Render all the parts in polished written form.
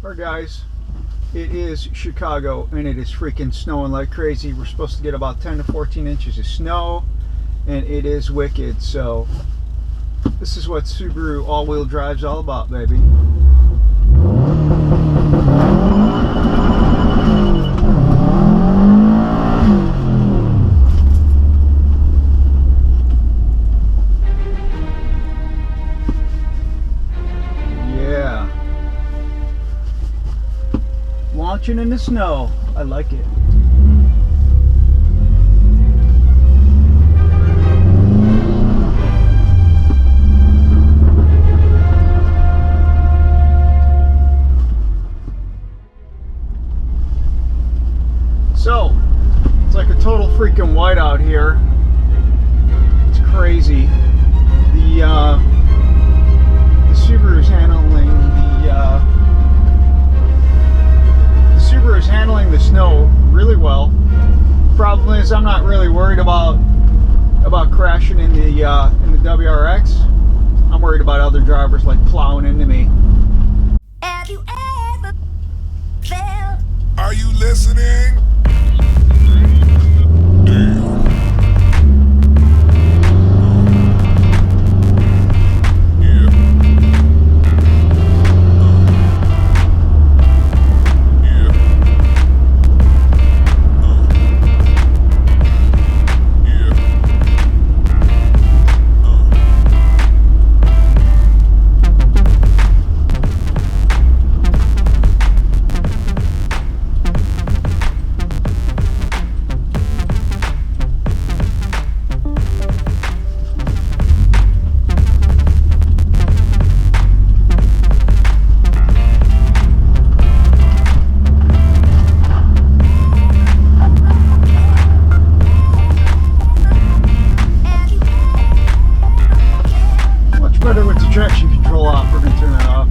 Alright guys, it is Chicago and it is freaking snowing like crazy. We're supposed to get about 10 to 14 inches of snow and it is wicked. So this is what Subaru all-wheel drive's all about, baby. Launching in the snow. I like it. So, it's like a total freaking whiteout here. It's crazy. The Subaru's handling the snow really well. Problem is, I'm not really worried about crashing in the WRX. I'm worried about other drivers like plowing into me. Have you ever felt? Are you listening? Traction control off. We're going to turn that off.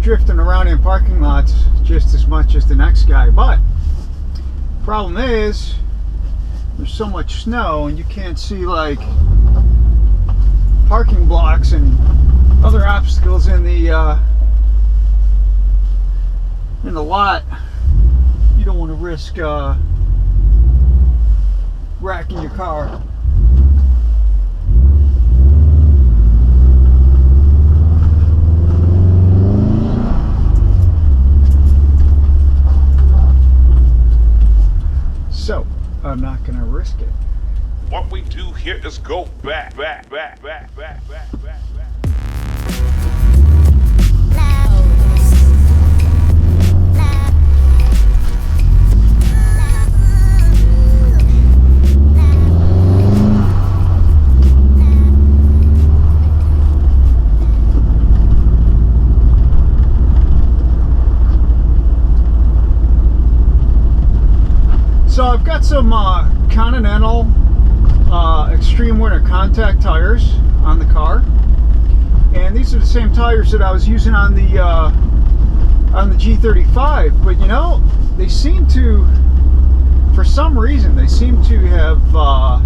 Drifting around in parking lots just as much as the next guy, but problem is there's so much snow and you can't see like parking blocks and other obstacles in the lot. You don't want to risk wrecking your car. So, I'm not going to risk it. What we do here is go back. So I've got some Continental Extreme Winter Contact tires on the car, and these are the same tires that I was using on the G35. But you know, they seem to, for some reason, they seem to have. I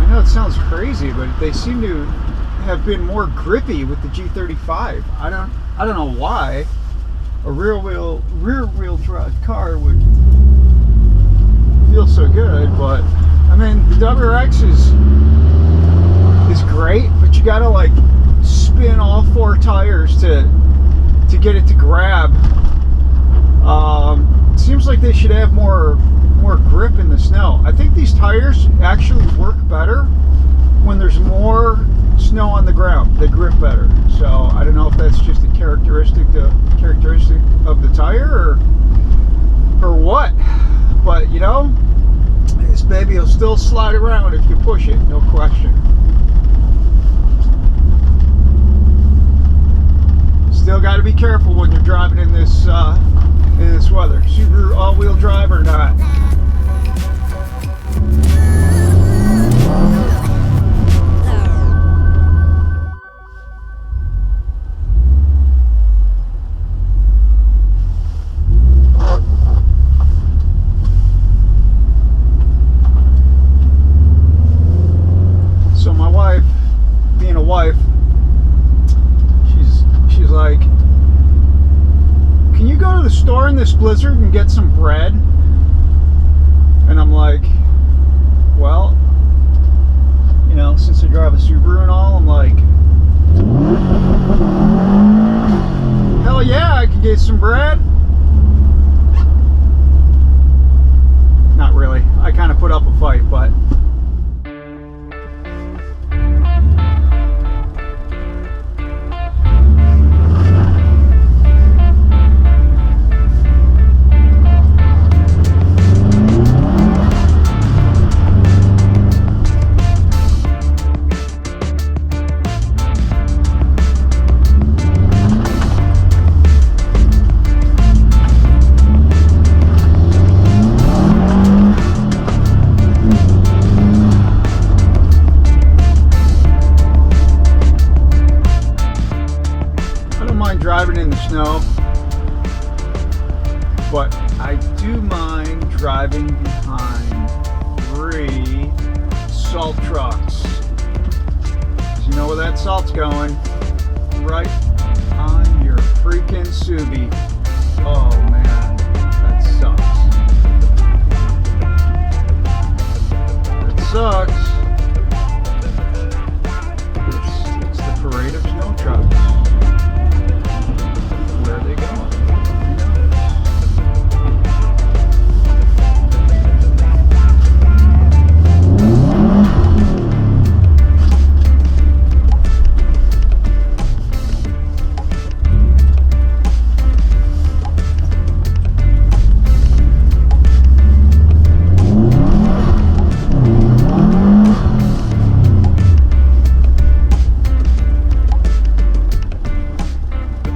know it sounds crazy, but they seem to have been more grippy with the G35. I don't know why a rear wheel drive car would feel so good, but I mean the WRX is great, but you gotta like spin all 4 tires to get it to grab. Seems like they should have more grip in the snow. I think these tires actually work better when there's more snow on the ground. They grip better. So I don't know if that's just a characteristic of the tire or what. But you know, this baby will still slide around if you push it, no question. Still got to be careful when you're driving in this weather. Subaru all-wheel drive or not. So my wife, being a wife, she's like, can you go to the store in this blizzard and get some bread? And I'm like, well, you know, since I drive a Subaru and all, I'm like, hell yeah, I could get some bread. Not really. I kind of put up a fight, but driving in the snow, but I do mind driving behind 3 salt trucks. 'Cause you know where that salt's going? Right on your freaking Subi. Oh man, that sucks. That sucks. It's the parade of snow trucks. Where are they going?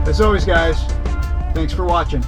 As always, guys, thanks for watching.